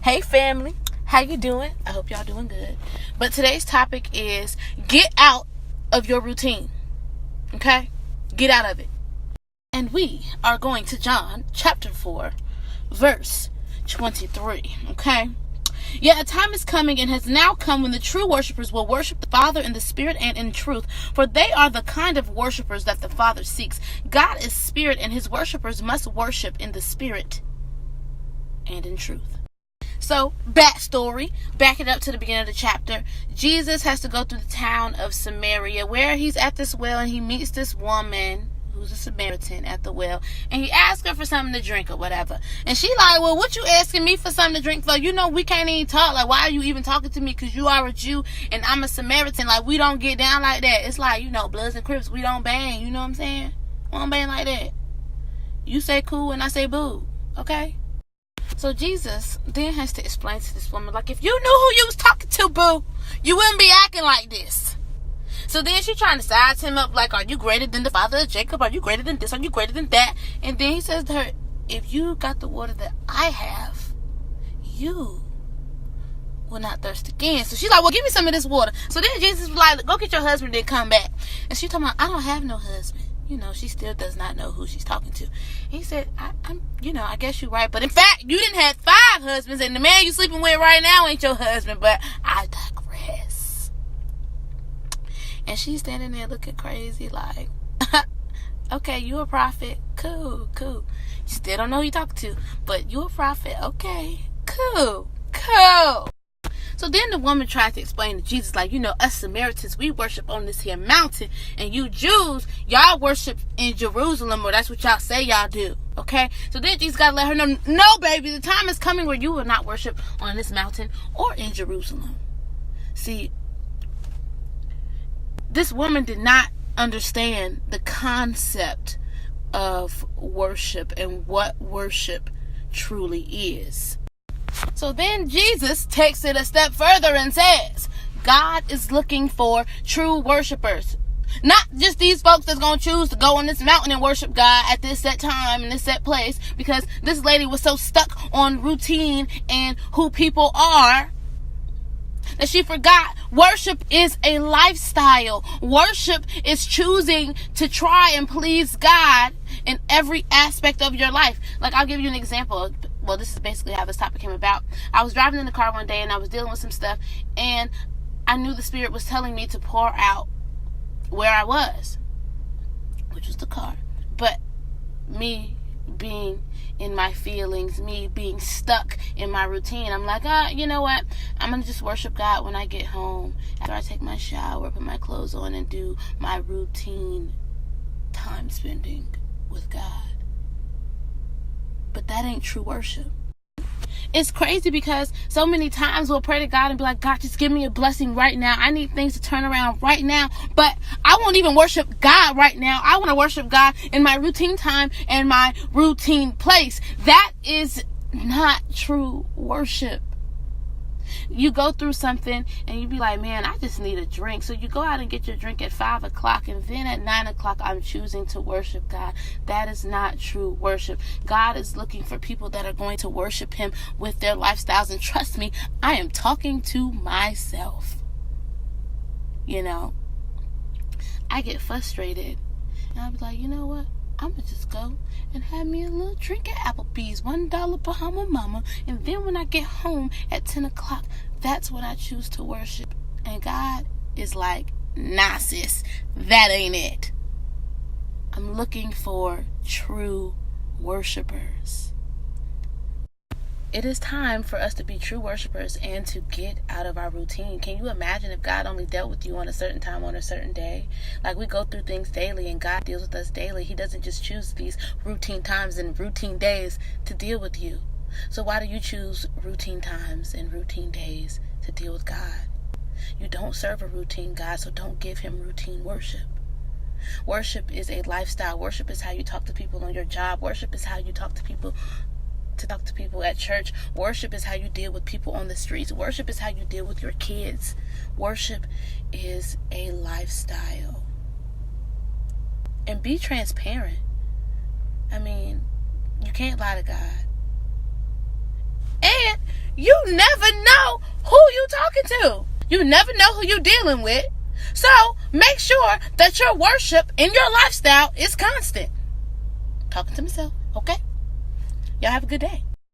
Hey family, how you doing? I hope y'all doing good. But today's topic is get out of your routine. Okay? Get out of it. And we are going to John chapter 4, verse 23. Okay? Yet a time is coming and has now come when the true worshipers will worship the Father in the Spirit and in truth, for they are the kind of worshipers that the Father seeks. God is Spirit, and his worshipers must worship in the Spirit and in truth. So, backstory, back it up to the beginning of the chapter. Jesus has to go through the town of Samaria, where he's at this well, and he meets this woman who's a Samaritan at the well, and he asks her for something to drink or whatever. And she like, well, what you asking me for something to drink for? You know, we can't even talk. Like, why are you even talking to me? Because you are a Jew, and I'm a Samaritan. Like, we don't get down like that. It's like, you know, Bloods and Crips, we don't bang. You know what I'm saying? We don't bang like that. You say cool, and I say boo. Okay? So Jesus then has to explain to this woman, like, if you knew who you was talking to, boo, you wouldn't be acting like this. So then she's trying to size him up, like, are you greater than the father of Jacob? Are you greater than this? Are you greater than that? And then he says to her, if you got the water that I have, you will not thirst again. So she's like, well, give me some of this water. So then Jesus was like, go get your husband and then come back. And she's talking about, I don't have no husband. You know, she still does not know who she's talking to. And he said, I guess you're right. But in fact, you didn't have 5 husbands, and the man you sleeping with right now ain't your husband. But I digress. And she's standing there looking crazy like, okay, you a prophet. Cool. You still don't know who you're talking to, but you a prophet. Okay, cool. So then the woman tried to explain to Jesus, like, you know, us Samaritans, we worship on this here mountain, and you Jews, y'all worship in Jerusalem, or that's what y'all say y'all do, okay? So then Jesus got to let her know, no, baby, the time is coming where you will not worship on this mountain or in Jerusalem. See, this woman did not understand the concept of worship and what worship truly is. So then Jesus takes it a step further and says, God is looking for true worshipers. Not just these folks that's going to choose to go on this mountain and worship God at this set time and this set place, because this lady was so stuck on routine and who people are that she forgot worship is a lifestyle. Worship is choosing to try and please God in every aspect of your life. Like, I'll give you an example. Well, this is basically how this topic came about. I was driving in the car one day and I was dealing with some stuff, and I knew the Spirit was telling me to pour out where I was, which was the car. But me being in my feelings, me being stuck in my routine, I'm like, you know what? I'm going to just worship God when I get home, after I take my shower, put my clothes on, and do my routine time spending with God. But that ain't true worship. It's crazy because so many times we'll pray to God and be like, God, just give me a blessing right now. I need things to turn around right now. But I won't even worship God right now. I want to worship God in my routine time and my routine place. That is not true worship. You go through something and you be like, man, I just need a drink. So you go out and get your drink at 5 o'clock, and then at 9 o'clock, I'm choosing to worship God. That is not true worship. God is looking for people that are going to worship him with their lifestyles. And trust me, I am talking to myself. You know, I get frustrated and I'll be like, you know what? I'm going to just go and have me a little drink at Applebee's, $1 Bahama Mama. And then when I get home at 10 o'clock, that's when I choose to worship. And God is like, nah, sis, that ain't it. I'm looking for true worshipers. It is time for us to be true worshipers and to get out of our routine. Can you imagine if God only dealt with you on a certain time, on a certain day? Like, we go through things daily and God deals with us daily. He doesn't just choose these routine times and routine days to deal with you. So why do you choose routine times and routine days to deal with God? You don't serve a routine God, so don't give him routine worship. Worship is a lifestyle. Worship is how you talk to people on your job. Worship is how you talk to people at church. Worship is how you deal with people on the streets. Worship is how you deal with your kids. Worship is a lifestyle. And be transparent. I mean, you can't lie to God. And you never know who you talking to. You never know who you're dealing with. So make sure that your worship and your lifestyle is constant. Talking to myself, okay? Y'all have a good day.